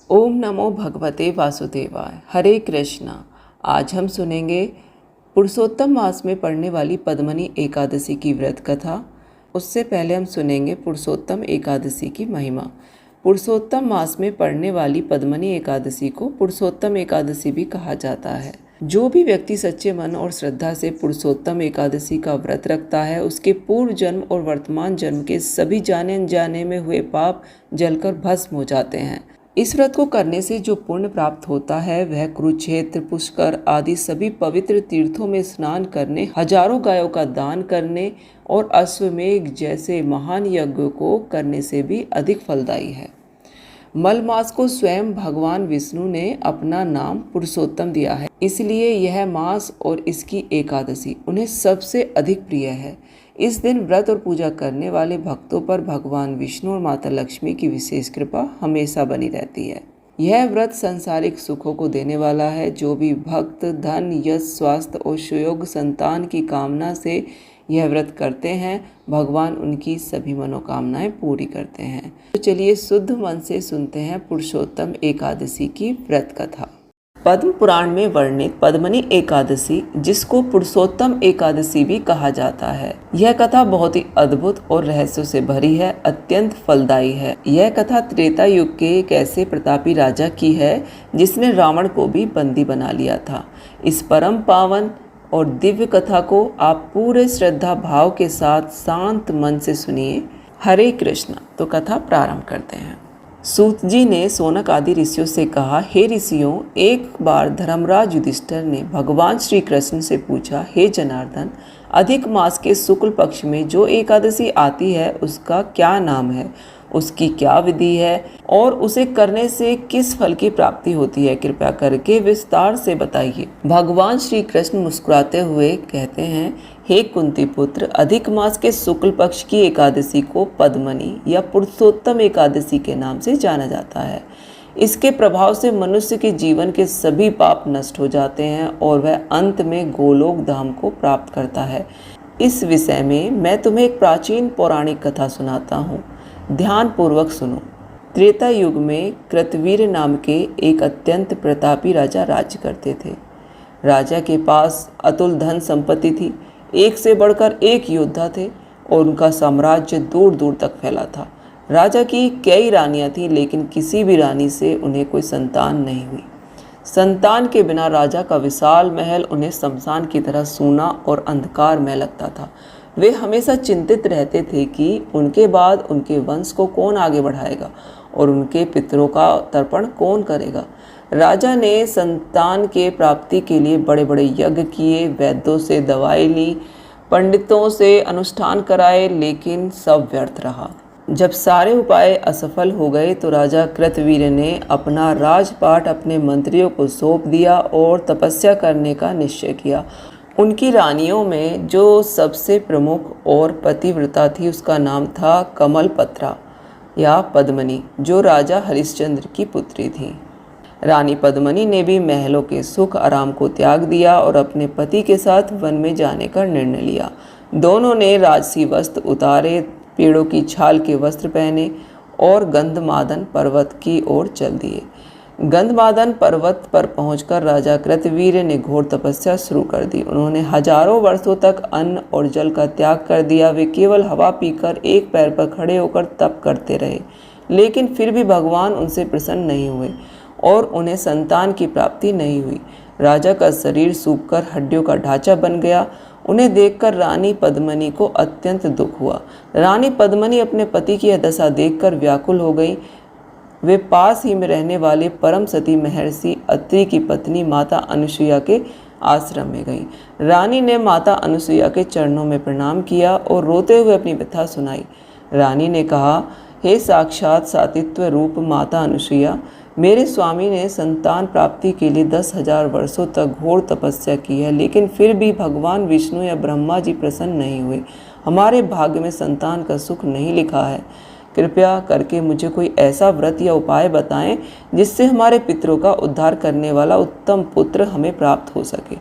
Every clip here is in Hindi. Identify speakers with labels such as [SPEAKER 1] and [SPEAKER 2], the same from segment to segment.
[SPEAKER 1] ओम नमो भगवते वासुदेवाय। हरे कृष्णा। आज हम सुनेंगे पुरुषोत्तम मास में पड़ने वाली पद्मनी एकादशी की व्रत कथा। उससे पहले हम सुनेंगे पुरुषोत्तम एकादशी की महिमा। पुरुषोत्तम मास में पड़ने वाली पद्मनी एकादशी को पुरुषोत्तम एकादशी भी कहा जाता है। जो भी व्यक्ति सच्चे मन और श्रद्धा से पुरुषोत्तम एकादशी का व्रत रखता है, उसके पूर्व जन्म और वर्तमान जन्म के सभी जाने अनजाने में हुए पाप जलकर भस्म हो जाते हैं। इस व्रत को करने से जो पुण्य प्राप्त होता है वह कुरुक्षेत्र, पुष्कर आदि सभी पवित्र तीर्थों में स्नान करने, हजारों गायों का दान करने और अश्वमेध जैसे महान यज्ञों को करने से भी अधिक फलदायी है। मल मास को स्वयं भगवान विष्णु ने अपना नाम पुरुषोत्तम दिया है, इसलिए यह मास और इसकी एकादशी उन्हें सबसे अधिक प्रिय है। इस दिन व्रत और पूजा करने वाले भक्तों पर भगवान विष्णु और माता लक्ष्मी की विशेष कृपा हमेशा बनी रहती है। यह व्रत सांसारिक सुखों को देने वाला है। जो भी भक्त धन, यश, स्वास्थ्य और सुयोग संतान की कामना से यह व्रत करते हैं, भगवान उनकी सभी मनोकामनाएं पूरी करते हैं। तो चलिए शुद्ध मन से सुनते हैं पुरुषोत्तम एकादशी की व्रत कथा। पद्म पुराण में वर्णित पद्मनी एकादशी, जिसको पुरुषोत्तम एकादशी भी कहा जाता है, यह कथा बहुत ही अद्भुत और रहस्यों से भरी है, अत्यंत फलदायी है। यह कथा त्रेता युग के एक ऐसे प्रतापी राजा की है जिसने रावण को भी बंदी बना लिया था। इस परम पावन और दिव्य कथा को आप पूरे श्रद्धा भाव के साथ शांत मन से सुनिए। हरे कृष्णा। तो कथा प्रारंभ करते हैं। सूत जी ने सोनक आदि ऋषियों से कहा, हे ऋषियों, एक बार धर्मराज युधिष्ठिर ने भगवान श्री कृष्ण से पूछा, हे जनार्दन, अधिक मास के शुक्ल पक्ष में जो एकादशी आती है उसका क्या नाम है, उसकी क्या विधि है और उसे करने से किस फल की प्राप्ति होती है, कृपया करके विस्तार से बताइए। भगवान श्री कृष्ण मुस्कुराते हुए कहते हैं, हे कुंती पुत्र, अधिक मास के शुक्ल पक्ष की एकादशी को पद्मनी या पुरुषोत्तम एकादशी के नाम से जाना जाता है। इसके प्रभाव से मनुष्य के जीवन के सभी पाप नष्ट हो जाते हैं और वह अंत में गोलोक धाम को प्राप्त करता है। इस विषय में मैं तुम्हें एक प्राचीन पौराणिक कथा सुनाता हूँ, ध्यान पूर्वक सुनो। त्रेता युग में कृतवीर नाम के एक अत्यंत प्रतापी राजा राज्य करते थे। राजा के पास अतुल धन संपत्ति थी, एक से बढ़कर एक योद्धा थे और उनका साम्राज्य दूर दूर तक फैला था। राजा की कई रानियां थीं, लेकिन किसी भी रानी से उन्हें कोई संतान नहीं हुई। संतान के बिना राजा का विशाल महल उन्हें शमशान की तरह सूना और अंधकार में लगता था। वे हमेशा चिंतित रहते थे कि उनके बाद उनके वंश को कौन आगे बढ़ाएगा और उनके पितरों का तर्पण कौन करेगा। राजा ने संतान के प्राप्ति के लिए बड़े बड़े यज्ञ किए, वैद्यों से दवाई ली, पंडितों से अनुष्ठान कराए, लेकिन सब व्यर्थ रहा। जब सारे उपाय असफल हो गए तो राजा कृतवीर ने अपना राजपाट अपने मंत्रियों को सौंप दिया और तपस्या करने का निश्चय किया। उनकी रानियों में जो सबसे प्रमुख और पतिव्रता थी, उसका नाम था कमलपत्रा या पद्मनी, जो राजा हरिश्चंद्र की पुत्री थी। रानी पद्मनी ने भी महलों के सुख आराम को त्याग दिया और अपने पति के साथ वन में जाने का निर्णय लिया। दोनों ने राजसी वस्त्र उतारे, पेड़ों की छाल के वस्त्र पहने और गंधमादन पर्वत की ओर चल दिए। गंधमादन पर्वत पर पहुंचकर राजा कृतवीर ने घोर तपस्या शुरू कर दी। उन्होंने हजारों वर्षों तक अन्न और जल का त्याग कर दिया। वे केवल हवा पीकर एक पैर पर खड़े होकर तप करते रहे, लेकिन फिर भी भगवान उनसे प्रसन्न नहीं हुए और उन्हें संतान की प्राप्ति नहीं हुई। राजा का शरीर सूखकर हड्डियों का ढांचा बन गया। उन्हें देखकर रानी पद्मनी को अत्यंत दुख हुआ। रानी पद्मनी अपने पति की यह दशा देखकर व्याकुल हो गई। वे पास ही में रहने वाले परम सती महर्षि अत्रि की पत्नी माता अनुसुईया के आश्रम में गई। रानी ने माता अनुसुईया के चरणों में प्रणाम किया और रोते हुए अपनी व्यथा सुनाई। रानी ने कहा, हे साक्षात सातित्व रूप माता अनुसुईया, मेरे स्वामी ने संतान प्राप्ति के लिए 10,000 वर्षों तक घोर तपस्या की है, लेकिन फिर भी भगवान विष्णु या ब्रह्मा जी प्रसन्न नहीं हुए। हमारे भाग्य में संतान का सुख नहीं लिखा है। कृपया करके मुझे कोई ऐसा व्रत या उपाय बताएं जिससे हमारे पितरों का उद्धार करने वाला उत्तम पुत्र हमें प्राप्त हो सके।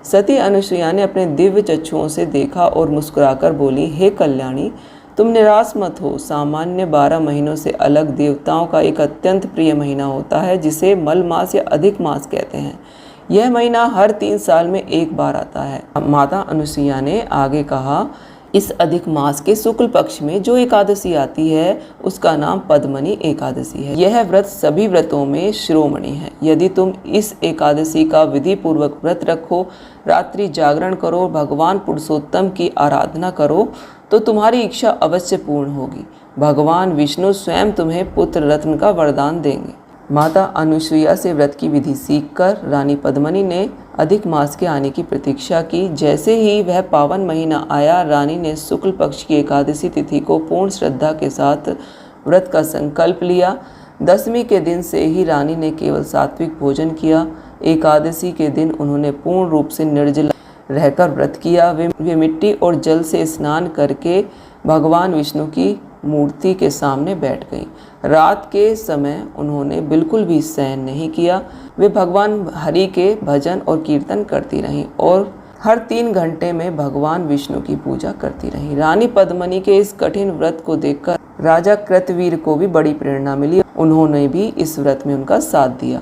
[SPEAKER 1] सती अनुसुईया ने अपने दिव्य चक्षुओं से देखा और मुस्कुराकर बोली, हे कल्याणी, तुम निराश मत हो। सामान्य 12 महीनों से अलग देवताओं का एक अत्यंत प्रिय महीना होता है जिसे मल मास या अधिक मास कहते हैं। यह महीना हर 3 साल में एक बार आता है। माता अनुसुईया ने आगे कहा, इस अधिक मास के शुक्ल पक्ष में जो एकादशी आती है उसका नाम पद्मनी एकादशी है। यह व्रत सभी व्रतों में शिरोमणि है। यदि तुम इस एकादशी का विधि पूर्वक व्रत रखो, रात्रि जागरण करो, भगवान पुरुषोत्तम की आराधना करो तो तुम्हारी इच्छा अवश्य पूर्ण होगी। भगवान विष्णु स्वयं तुम्हें पुत्र रत्न का वरदान देंगे। माता अनुसुईया से व्रत की विधि सीखकर रानी पद्मनी ने अधिक मास के आने की प्रतीक्षा की। जैसे ही वह पावन महीना आया, रानी ने शुक्ल पक्ष की एकादशी तिथि को पूर्ण श्रद्धा के साथ व्रत का संकल्प लिया। 10वीं के दिन से ही रानी ने केवल सात्विक भोजन किया। एकादशी के दिन उन्होंने पूर्ण रूप से निर्जला रहकर व्रत किया। वे मिट्टी और जल से स्नान करके भगवान विष्णु की मूर्ति के सामने बैठ गईं। रात के समय उन्होंने बिल्कुल भी शयन नहीं किया। वे भगवान हरि के भजन और कीर्तन करती रहीं और हर 3 घंटे में भगवान विष्णु की पूजा करती रहीं। रानी पद्मनी के इस कठिन व्रत को देखकर राजा कृतवीर को भी बड़ी प्रेरणा मिली। उन्होंने भी इस व्रत में उनका साथ दिया।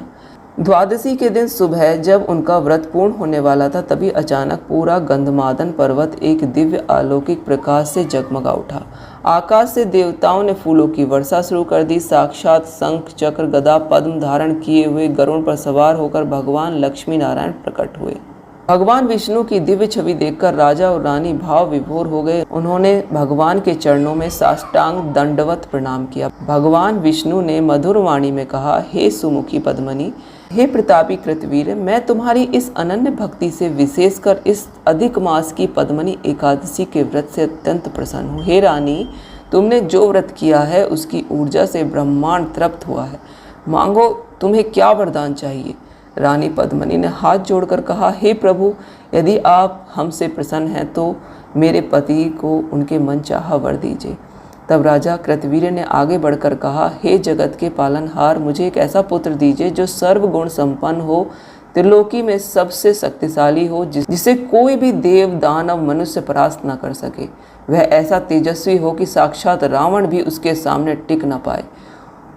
[SPEAKER 1] द्वादशी के दिन सुबह जब उनका व्रत पूर्ण होने वाला था, तभी अचानक पूरा गंधमादन पर्वत एक दिव्य अलौकिक प्रकाश से जगमगा उठा। आकाश से देवताओं ने फूलों की वर्षा शुरू कर दी। साक्षात शंख चक्र गदा पद्म धारण किए हुए गरुड़ पर सवार होकर भगवान लक्ष्मी नारायण प्रकट हुए। भगवान विष्णु की दिव्य छवि देखकर राजा और रानी भाव विभोर हो गए। उन्होंने भगवान के चरणों में साष्टांग दंडवत प्रणाम किया। भगवान विष्णु ने मधुर वाणी में कहा, हे सुमुखी पद्मनी, हे प्रतापी कृतवीर, मैं तुम्हारी इस अनन्य भक्ति से, विशेषकर इस अधिक मास की पद्मनी एकादशी के व्रत से अत्यंत प्रसन्न हूँ। हे रानी, तुमने जो व्रत किया है उसकी ऊर्जा से ब्रह्मांड तृप्त हुआ है। मांगो, तुम्हें क्या वरदान चाहिए। रानी पद्मनी ने हाथ जोड़कर कहा, हे प्रभु, यदि आप हमसे प्रसन्न हैं तो मेरे पति को उनके मनचाहा वर दीजिए। तब राजा कृतवीर ने आगे बढ़कर कहा, हे जगत के पालनहार, मुझे एक ऐसा पुत्र दीजिए जो सर्वगुण संपन्न हो, त्रिलोकी में सबसे शक्तिशाली हो, जिसे कोई भी देव दानव मनुष्य परास्त न कर सके। वह ऐसा तेजस्वी हो कि साक्षात रावण भी उसके सामने टिक न पाए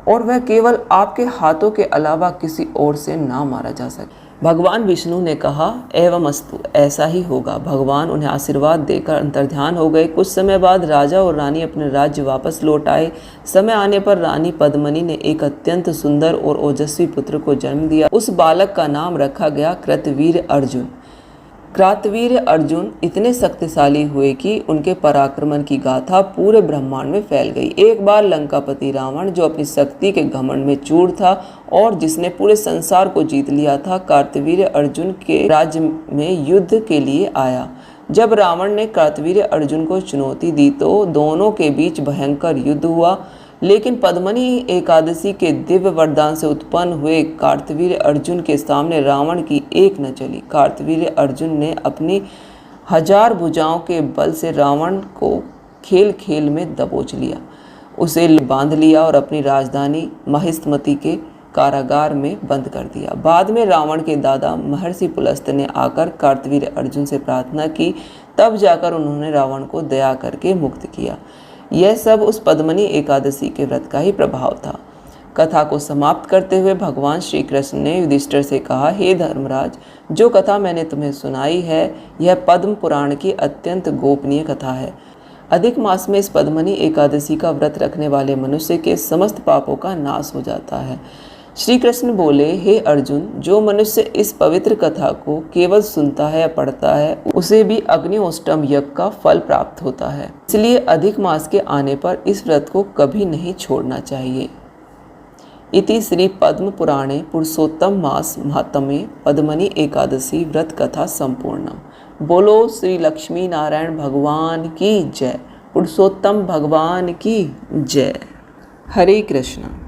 [SPEAKER 1] और वह केवल आपके हाथों के अलावा किसी और से ना मारा जा सके। भगवान विष्णु ने कहा, एवं अस्तु, ऐसा ही होगा। भगवान उन्हें आशीर्वाद देकर अंतर्ध्यान हो गए। कुछ समय बाद राजा और रानी अपने राज्य वापस लौट आए। समय आने पर रानी पद्मनी ने एक अत्यंत सुंदर और ओजस्वी पुत्र को जन्म दिया। उस बालक का नाम रखा गया कृतवीर अर्जुन। कृतवीर अर्जुन इतने शक्तिशाली हुए कि उनके पराक्रमण की गाथा पूरे ब्रह्मांड में फैल गई। एक बार लंकापति रावण, जो अपनी शक्ति के घमंड में चूर था और जिसने पूरे संसार को जीत लिया था, कृतवीर अर्जुन के राज्य में युद्ध के लिए आया। जब रावण ने कृतवीर अर्जुन को चुनौती दी तो दोनों के बीच भयंकर युद्ध हुआ, लेकिन पद्मनी एकादशी के दिव्य वरदान से उत्पन्न हुए कृतवीर अर्जुन के सामने रावण की एक न चली। कृतवीर अर्जुन ने अपनी 1000 भुजाओं के बल से रावण को खेल खेल में दबोच लिया, उसे बांध लिया और अपनी राजधानी महिष्मति के कारागार में बंद कर दिया। बाद में रावण के दादा महर्षि पुलस्त ने आकर कृतवीर अर्जुन से प्रार्थना की, तब जाकर उन्होंने रावण को दया करके मुक्त किया। यह सब उस पद्मनी एकादशी के व्रत का ही प्रभाव था। कथा को समाप्त करते हुए भगवान श्री कृष्ण ने युधिष्ठिर से कहा, हे धर्मराज, जो कथा मैंने तुम्हें सुनाई है यह पद्म पुराण की अत्यंत गोपनीय कथा है। अधिक मास में इस पद्मनी एकादशी का व्रत रखने वाले मनुष्य के समस्त पापों का नाश हो जाता है। श्री कृष्ण बोले, हे अर्जुन, जो मनुष्य इस पवित्र कथा को केवल सुनता है या पढ़ता है उसे भी अग्निहोत्रम यज्ञ का फल प्राप्त होता है। इसलिए अधिक मास के आने पर इस व्रत को कभी नहीं छोड़ना चाहिए। इति श्री पद्म पुराणे पुरुषोत्तम मास महात्म्ये पद्मनी एकादशी व्रत कथा संपूर्णम। बोलो श्री लक्ष्मी नारायण भगवान की जय। पुरुषोत्तम भगवान की जय। हरे कृष्ण।